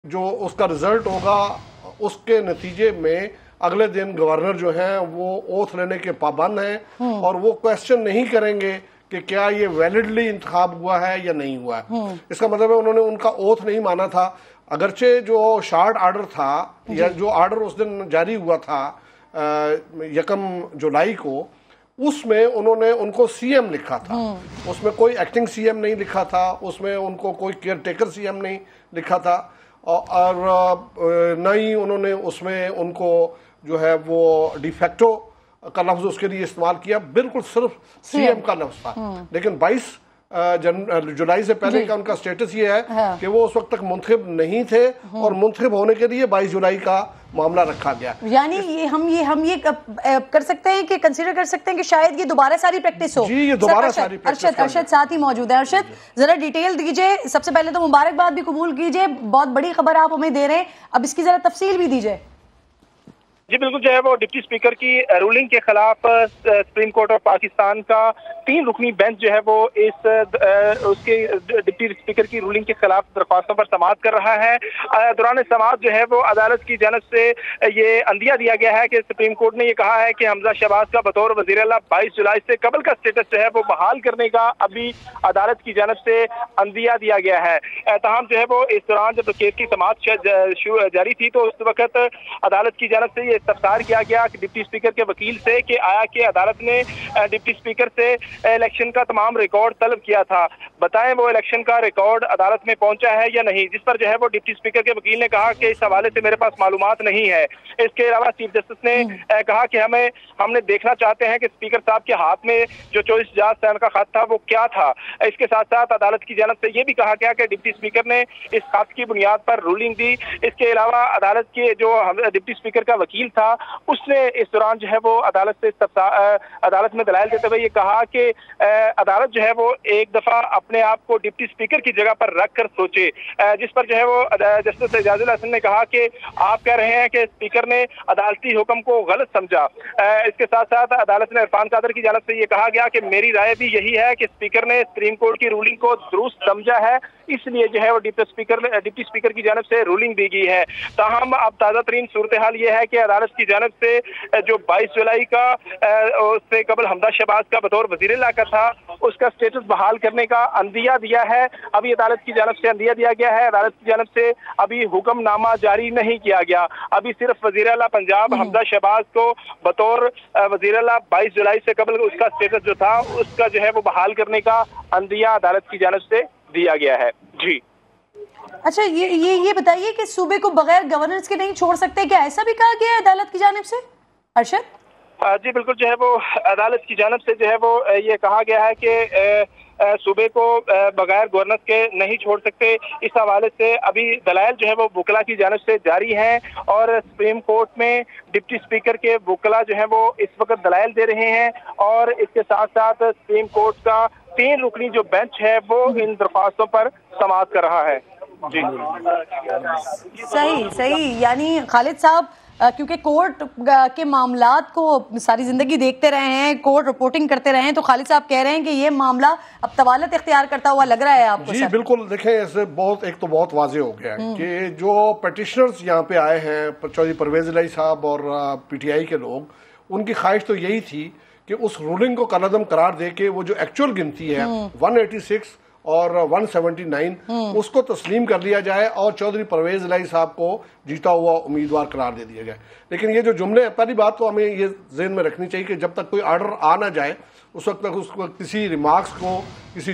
जो उसका रिजल्ट होगा उसके नतीजे में अगले दिन गवर्नर जो है वो ओथ लेने के पाबंद हैं और वो क्वेश्चन नहीं करेंगे कि क्या ये वैलिडली इंतखाब हुआ है या नहीं हुआ है। इसका मतलब है उन्होंने उनका ओथ नहीं माना था। अगरचे जो शार्ट आर्डर था या जो आर्डर उस दिन जारी हुआ था 1 जुलाई को, उसमें उन्होंने उनको सीएम लिखा था, उसमें कोई एक्टिंग सीएम नहीं लिखा था, उसमें उनको कोई केयर टेकर सीएम नहीं लिखा था और न ही उन्होंने उसमें उनको जो है वो डिफेक्टो का लफ्ज उसके लिए इस्तेमाल किया, बिल्कुल सिर्फ सीएम का लफ्ज था। लेकिन 22 जुलाई से पहले का उनका स्टेटस ये है कि वो उस वक्त तक मुंतखब नहीं थे और मुंतखब होने के लिए 22 जुलाई का मामला रखा गया। यानी हम ये कर सकते हैं कि कंसीडर कर सकते हैं कि शायद ये दोबारा सारी प्रैक्टिस हो। जी, ये दोबारा सारी प्रैक्टिस। अरशद साथ ही मौजूद है। अरशद, जरा डिटेल दीजिए। सबसे पहले तो मुबारकबाद भी कबूल कीजिए, बहुत बड़ी खबर आप हमें दे रहे हैं, अब इसकी जरा तफसील भी दीजिए। जी बिल्कुल, जो है वो डिप्टी स्पीकर की रूलिंग के खिलाफ सुप्रीम कोर्ट ऑफ पाकिस्तान का 3 रुकनी बेंच जो है वो उसके डिप्टी स्पीकर की रूलिंग के खिलाफ दरख्वास्तों पर समाअत कर रहा है। दौरान समाअत जो है वो अदालत की जानब से ये अंदिया दिया गया है कि सुप्रीम कोर्ट ने ये कहा है कि हमजा शहबाज का बतौर वज़ीर आला 22 जुलाई से कबल का स्टेटस जो है वो बहाल करने का अभी अदालत की जानब से अंदिया दिया गया है। तमाम जो है वो इस दौरान जब केस की समाअत जारी थी तो उस वक्त अदालत की जानब से इस्तफसार किया गया कि डिप्टी स्पीकर के वकील से कि आया कि अदालत ने डिप्टी स्पीकर से इलेक्शन का तमाम रिकॉर्ड तलब किया था, बताएं वो इलेक्शन का रिकॉर्ड अदालत में पहुंचा है या नहीं। जिस पर जो है वो डिप्टी स्पीकर के वकील ने कहा कि इस हवाले से मेरे पास मालूमात नहीं है। इसके अलावा चीफ जस्टिस ने कहा कि हमने देखना चाहते हैं कि स्पीकर साहब के हाथ में जो 24 इजाज साइन का खत था वो क्या था। इसके साथ साथ अदालत की जानब से यह भी कहा गया कि डिप्टी स्पीकर ने इस खत की बुनियाद पर रूलिंग दी। इसके अलावा अदालत के जो डिप्टी स्पीकर का वकील था उसने इस दौरान जो है वो अदालत में दलाइल देते हुए ये कहा कि अदालत जो है वो एक दफा अपने आप को डिप्टी स्पीकर की जगह पर रख कर सोचे। जिस पर जो है वो जस्टिस एजाजुल हसन ने कहा कि आप कह रहे हैं कि स्पीकर ने अदालती हुक्म को गलत समझा। इसके साथ साथ अदालत ने इरफान कादर की जानब से ये कहा गया कि मेरी राय भी यही है कि स्पीकर ने सुप्रीम कोर्ट की रूलिंग को दुरुस्त समझा है, इसलिए जो है वो डिप्टी स्पीकर की जानब से रूलिंग दी गई है। ताहम अब ताज़ा तरीन सूरत हाल ये है कि अदालत की जानब से जो 22 जुलाई का उससे कबल हमजा शहबाज का बतौर वज़ीर आला का था उसका स्टेटस बहाल करने का अंदिया दिया है। अभी अदालत की जानब से अंदिया दिया गया है, अदालत की जानब से अभी हुक्मनामा जारी नहीं किया गया। अभी सिर्फ वज़ीर आला पंजाब हमजा शहबाज को बतौर वज़ीर आला 22 जुलाई से कबल उसका स्टेटस जो था उसका जो है वो बहाल करने का अंदिया अदालत की जानब से दिया गया है। जी अच्छा, ये बताइए कि सूबे को बगैर गवर्नेंस के नहीं छोड़ सकते, क्या ऐसा भी कहा गया है अदालत की जानिब से? अरशद जी बिल्कुल, जो है वो अदालत की जानिब से जो है वो ये कहा गया है कि सूबे को बगैर गवर्नेंस के नहीं छोड़ सकते। इस हवाले से अभी दलाइल जो है वो वकला की जानिब से जारी हैं और सुप्रीम कोर्ट में डिप्टी स्पीकर के वकला जो है वो इस वक्त दलाइल दे रहे हैं और इसके साथ साथ सुप्रीम कोर्ट का 3 रुकनी जो बेंच है वो इन दरख्वास्तों पर समाअत कर रहा है। जी सही। यानी खालिद साहब, क्योंकि कोर्ट के मामलात को सारी जिंदगी देखते रहे हैं, कोर्ट रिपोर्टिंग करते रहे हैं, तो खालिद साहब कह रहे हैं कि ये मामला अब तवालत इख्तियार करता हुआ लग रहा है आपको? जी बिल्कुल, देखें इससे बहुत वाज़े हो गया है कि जो पिटिशनर्स यहाँ पे आए हैं चौधरी परवेज इलाही साहब और पीटीआई के लोग, उनकी ख्वाहिश तो यही थी कि उस रूलिंग को कलअदम करार दे के वो जो एक्चुअल गिनती है 186 और 179 उसको तस्लीम कर लिया जाए और चौधरी परवेज इलाही साहब को जीता हुआ उम्मीदवार करार दे दिया जाए। लेकिन ये जो जुमले, पहली बात तो हमें ये ज़हन में रखनी चाहिए कि जब तक कोई आर्डर आ ना जाए उस वक्त तक उसको किसी रिमार्क्स को किसी